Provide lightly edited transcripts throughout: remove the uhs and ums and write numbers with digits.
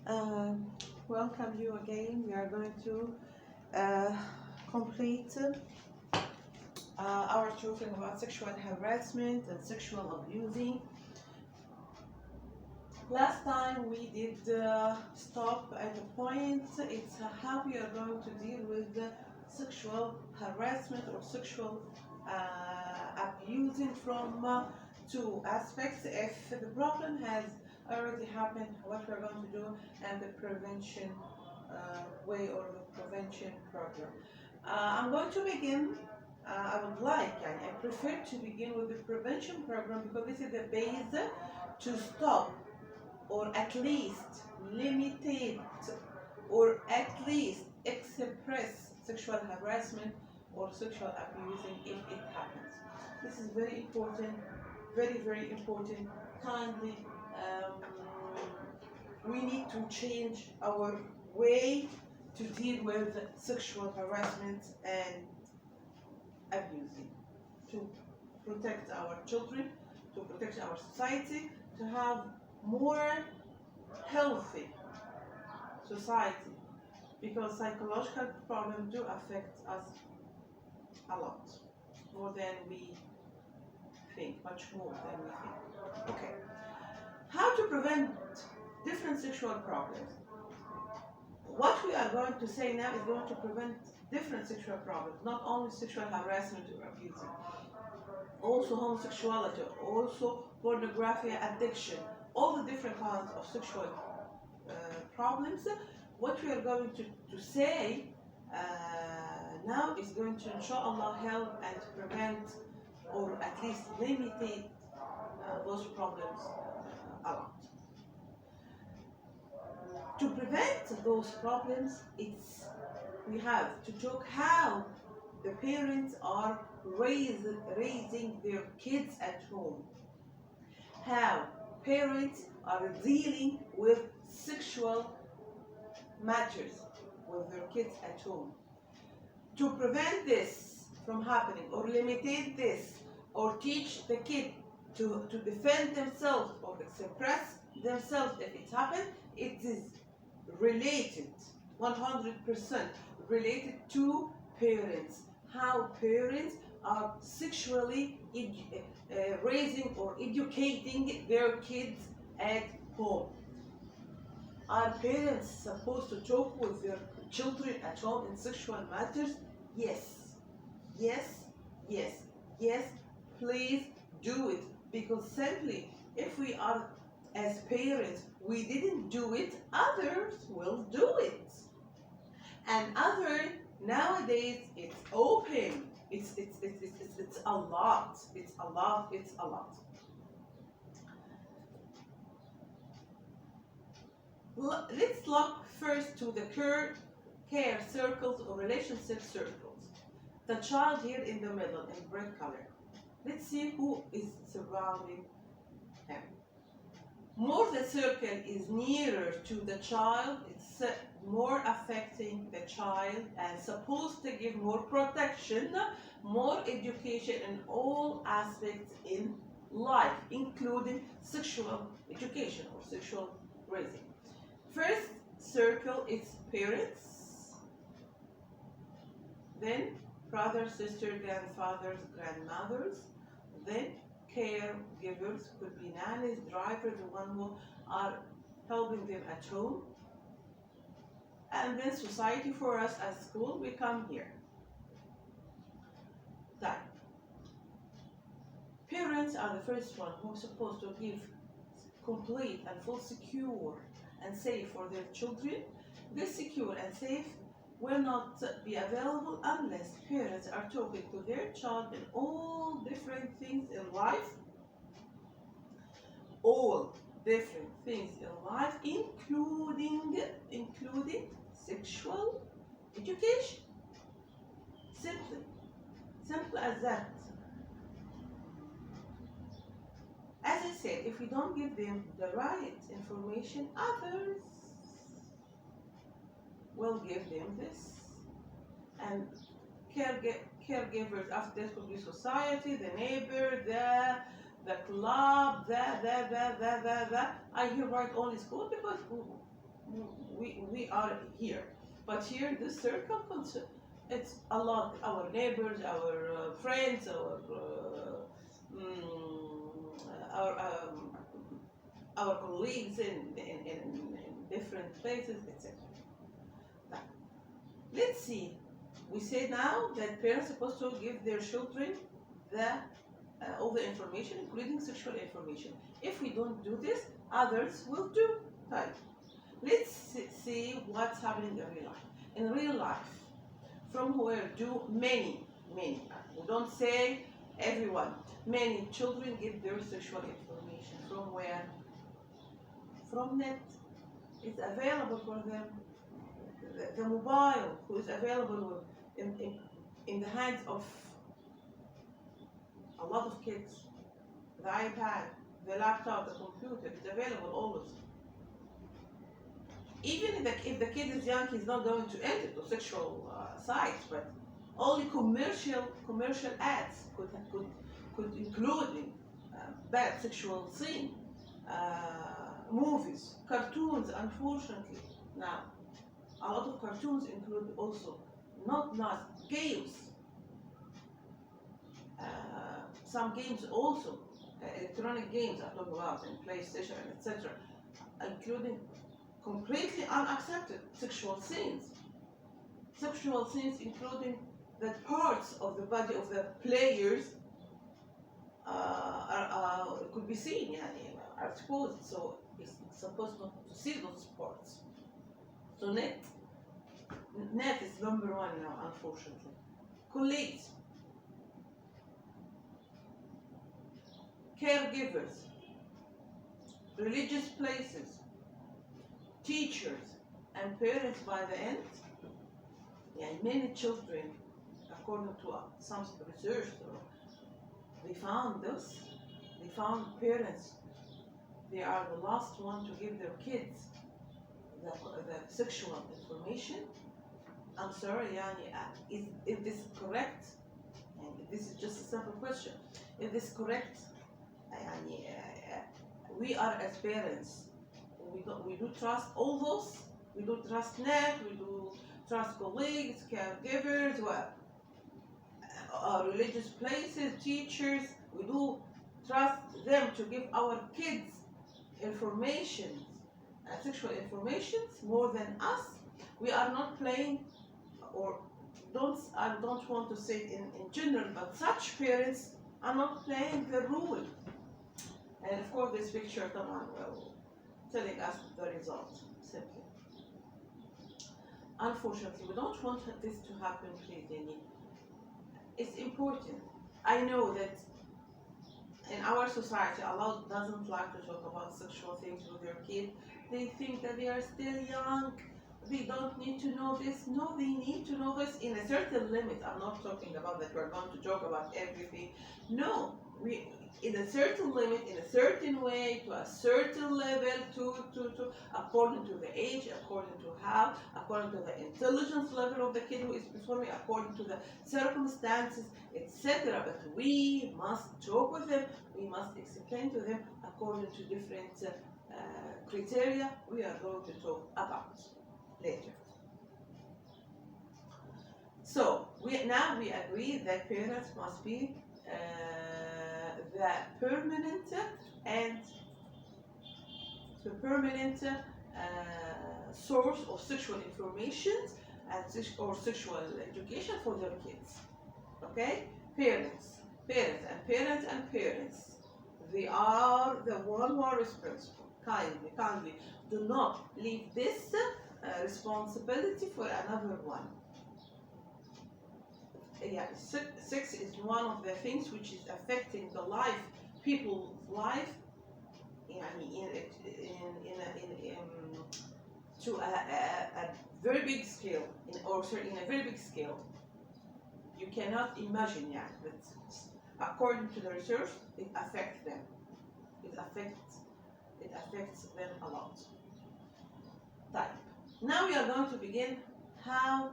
Um, Welcome you again. We are going to uh, complete our talking about sexual harassment and sexual abusing. Last time we did stop at a point. It's how we are going to deal with the sexual harassment or sexual abusing from two aspects. If the problem has already happened, what we're going to do, and the prevention way or the prevention program. I'm going to begin. I would like, I prefer to begin with the prevention program because this is the base to stop or at least limited or at least express sexual harassment or sexual abusing if it happens. This is very important, very important. Kindly, we need to change our way to deal with sexual harassment and abusing, to protect our children, to protect our society, to have more healthy society, because psychological problems do affect us a lot, more than we think, much more than we think. Okay, how to prevent different sexual problems? What we are going to say now is going to prevent different sexual problems, not only sexual harassment or abusing, also homosexuality, also pornography addiction, all the different kinds of sexual problems. What we are going to say now is going to, inshallah, help and prevent or at least limit those problems a lot. To prevent those problems, we have to talk how the parents are raising their kids at home, how parents are dealing with sexual matters with their kids at home. To prevent this from happening or limit this or teach the kid to defend themselves or express themselves if it happens, it is related, 100% related to parents, how parents are sexually raising or educating their kids at home. Are parents supposed to talk with their children at home in sexual matters? Yes, yes, yes, yes, please do it, because simply if we are, as parents, we didn't do it, others will do it. And nowadays, it's open. It's a lot. It's a lot. Let's look first to the care circles or relationship circles. The child here in the middle in brick color. Let's see who is surrounding him. More the circle is nearer to the child, it's more affecting the child and supposed to give more protection, more education in all aspects in life, including sexual education or sexual raising. First circle is parents, then brother, sister, grandfathers, grandmothers, then caregivers, could be nannies, drivers, the one who are helping them at home, and then society. For us as school, we come here. That parents are the first one who are supposed to give complete and full secure and safe for their children. This secure and safe will not be available unless parents are talking to their child in all different things in life, including sexual education. Simple as that. As I said, if we don't give them the right information, others will give them this. And caregivers, after this could be society, the neighbor, the club, I hear right only school because we are here. But here in this circle, it's a lot. Our neighbors, our friends, our colleagues in different places, etc. Now, let's see. We say now that parents are supposed to give their children the all the information, including sexual information. If we don't do this, others will do. Right. Let's see what's happening in real life. In real life, from where do many, we don't say everyone, many children get their sexual information. From where? From net. It's available for them. The mobile who is available in the hands of a lot of kids. The iPad, the laptop, the computer is available always. Even if the kid is young, he's not going to enter to sexual sites, but only commercial ads could include bad sexual scene, movies, cartoons. Unfortunately, now a lot of cartoons include also not games. Some games also, electronic games I'm talking about, in PlayStation, etc., including completely unaccepted sexual scenes. Sexual scenes including that parts of the body of the players could be seen, are exposed, so it's supposed not to see those parts. So net is number one now, unfortunately. Colleagues, caregivers, religious places, teachers, and parents by the end. Many children, according to some research, they found this. They found parents, they are the last one to give their kids the sexual information. I'm sorry, is this correct? And this is just a simple question. Is this correct? We are as parents, we do trust all those. We do trust net. We do trust colleagues, caregivers, religious places, teachers. We do trust them to give our kids information, sexual information, more than us. We are not playing, or I don't want to say it in general, but such parents are not playing the rule. And of course, this picture, come on, well, telling us the result, simply. Unfortunately, we don't want this to happen, please, Jenny. It's important. I know that in our society, a lot doesn't like to talk about sexual things with their kids. They think that they are still young. They don't need to know this. No, they need to know this in a certain limit. I'm not talking about that we're going to talk about everything. No, in a certain limit, in a certain way, to a certain level, to according to the age, according to how, according to the intelligence level of the kid who is performing, according to the circumstances, etc. But we must talk with them. We must explain to them according to different criteria we are going to talk about later. So now we agree that parents must be the permanent source of sexual information or sexual education for their kids. Okay, parents. They are the one who are responsible. Kindly, do not leave this responsibility for another one. Sex is one of the things which is affecting the people's life, to a very big scale, in a very big scale. You cannot imagine, but according to the research, it affects them. It affects them a lot. Now we are going to begin how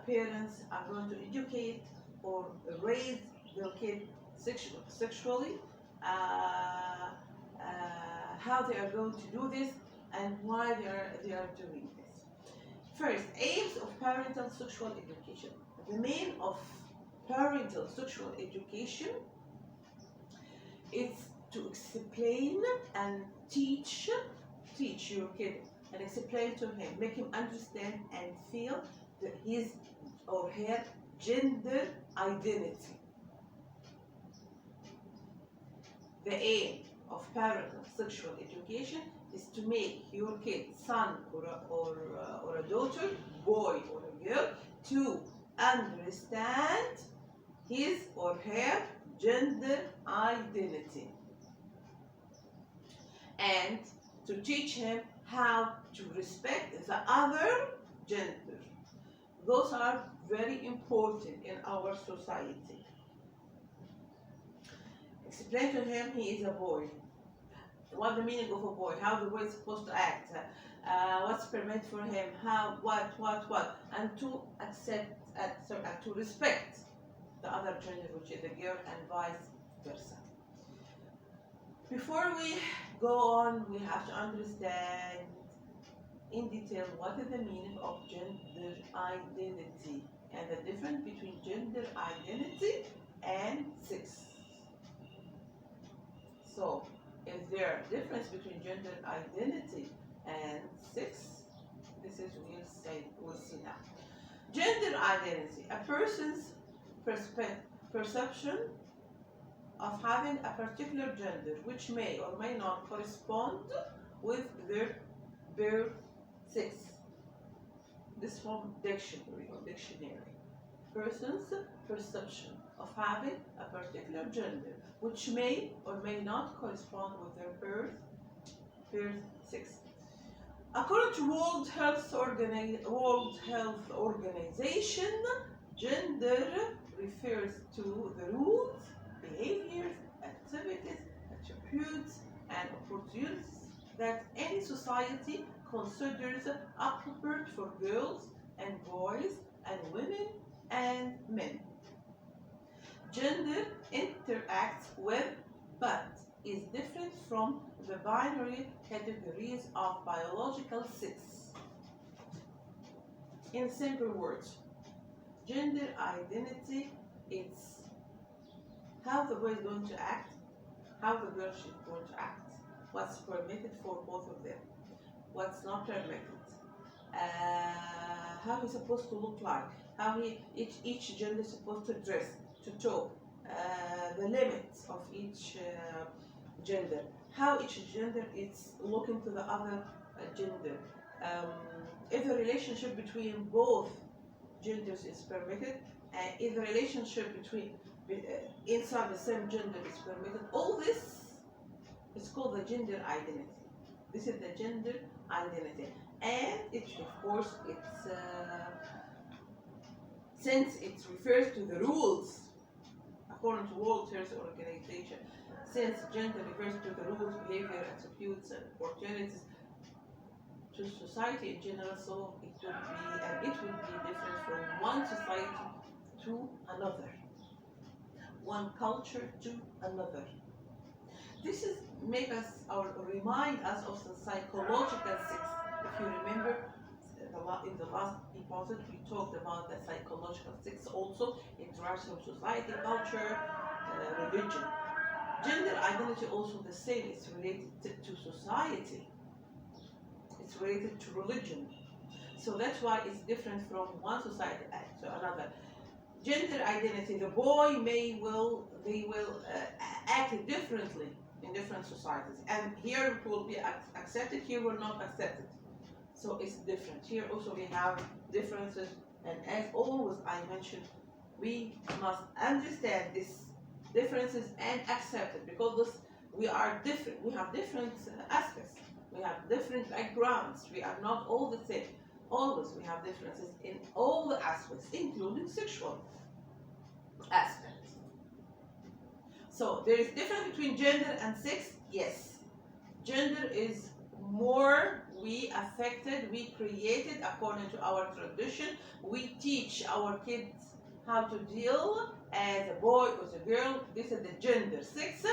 parents are going to educate or raise their kid sexually, how they are going to do this, and why they are doing this. First, aims of parental sexual education. The main of parental sexual education is to explain and teach your kid and explain to him, make him understand and feel his or her gender identity. The aim of parental sexual education is to make your kid, son or a daughter, boy or a girl, to understand his or her gender identity, and to teach him how to respect the other gender. Those are very important in our society. Explain to him he is a boy. What the meaning of a boy? How the boy is supposed to act? What's permitted for him? How? What? And to accept, to respect the other gender, which is a girl, and vice versa. Before we go on, we have to understand in detail what is the meaning of gender identity and the difference between gender identity and sex. So, is there a difference between gender identity and sex? This is we'll see now. Gender identity: a person's perception of having a particular gender which may or may not correspond with their birth sex. This from dictionary. Person's perception of having a particular gender which may or may not correspond with their birth sex. According to World Health Organization, gender refers to the rules, behaviors, activities, attributes, and opportunities that any society considers appropriate for girls and boys and women and men. Gender interacts with but is different from the binary categories of biological sex. In simple words, gender identity is how the boy is going to act, how the girl is going to act, what's permitted for both of them, what's not permitted, how he's supposed to look like, how each gender is supposed to dress, to talk, the limits of each gender, how each gender is looking to the other gender, if the relationship between both genders is permitted, and if the relationship between inside the same gender is permitted. All this is called the gender identity. This is the gender identity, and it, of course, it's since it refers to the rules according to World Health Organization, since gender refers to the rules, behavior, attributes, and opportunities to society in general, so it would be different from one society to another, one culture to another. This is make us or remind us of the psychological sex. If you remember, in the last episode we talked about the psychological sex, also interaction with society, culture, religion. Gender identity also the same. It's related to society. It's related to religion. So that's why it's different from one society to another. Gender identity, the boy they will act differently in different societies, and here it will be accepted, here will not accept it. So it's different. Here also we have differences, and as always I mentioned, we must understand these differences and accept it, because we are different. We have different aspects. We have different backgrounds. We are not all the same. Always we have differences in all the aspects, including sexual aspects. So there is difference between gender and sex. Yes, gender is more we affected, we created according to our tradition. We teach our kids how to deal as a boy or as a girl. This is the gender. Sex,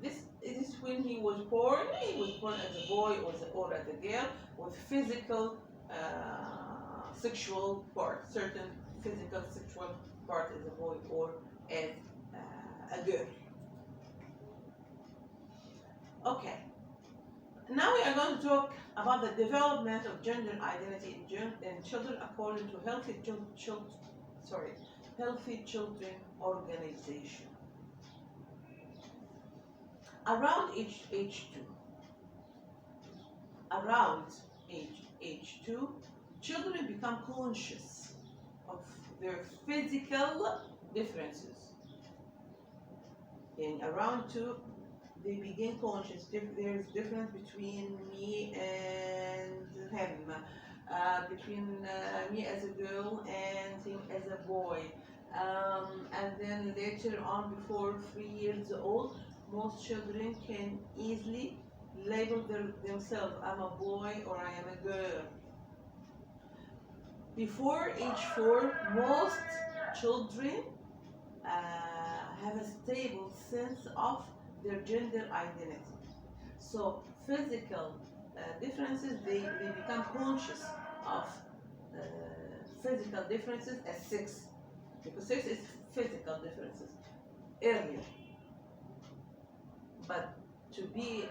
this it is when he was born. He was born as a boy or as a girl with physical, sexual part, certain physical sexual part as a boy or as a girl. Okay. Now we are going to talk about the development of gender identity in children according to Healthy Children Organization. Around age two, children become conscious of their physical differences. In around two, they begin conscious. There is difference between me and him, between me as a girl and him as a boy. And then later on, before 3 years old, most children can easily label themselves. I'm a boy or I am a girl. Before age 4, most children have a stable sense of their gender identity. So physical differences, they become conscious of physical differences at 6, because 6 is physical differences earlier. But to be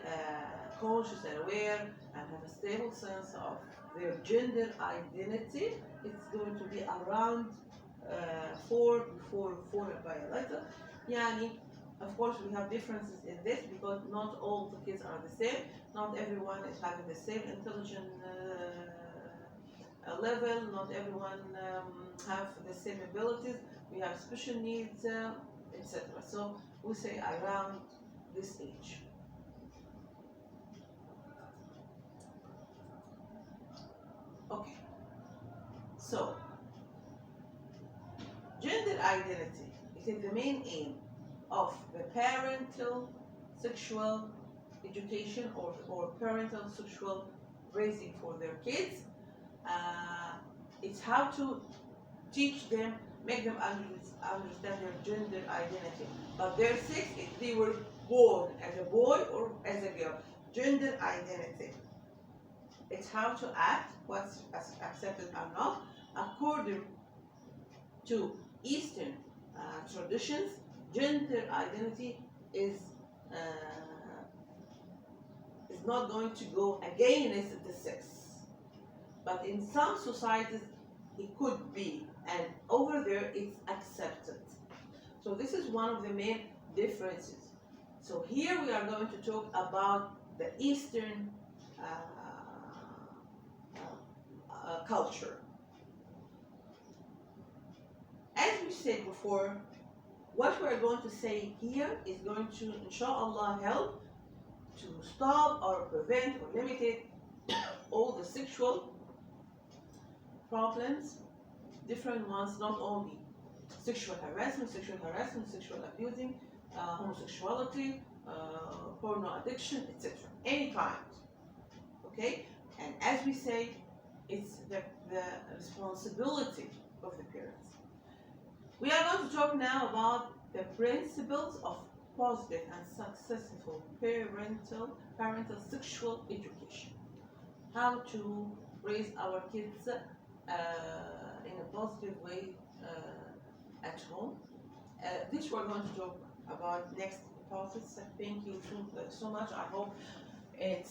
conscious and aware and have a stable sense of their gender identity, it's going to be around 4, before 4 by a letter. Yani, of course, we have differences in this because not all the kids are the same. Not everyone is having the same intelligent level. Not everyone have the same abilities. We have special needs, etc. So we say around this age. Okay. So gender identity is the main aim of the parental sexual education or parental sexual raising for their kids. It's how to teach them, make them understand their gender identity. But their sex, if they were born as a boy or as a girl, gender identity. It's how to act, what's accepted or not, according to Eastern traditions. Gender identity is not going to go against the sex, but in some societies it could be, and over there it's accepted. So this is one of the main differences. So here we are going to talk about the Eastern culture. As we said before, what we are going to say here is going to, inshallah, help to stop or prevent or limit all the sexual problems, different ones, not only sexual harassment, sexual abusing, homosexuality, porno addiction, etc. Any kind. Okay? And as we say, it's the responsibility of the parents. We are going to talk now about the principles of positive and successful parental sexual education. How to raise our kids in a positive way at home. This we're going to talk about next process. Thank you so much. I hope it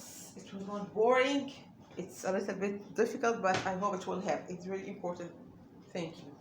was not boring. It's a little bit difficult, but I hope it will help. It's really important. Thank you.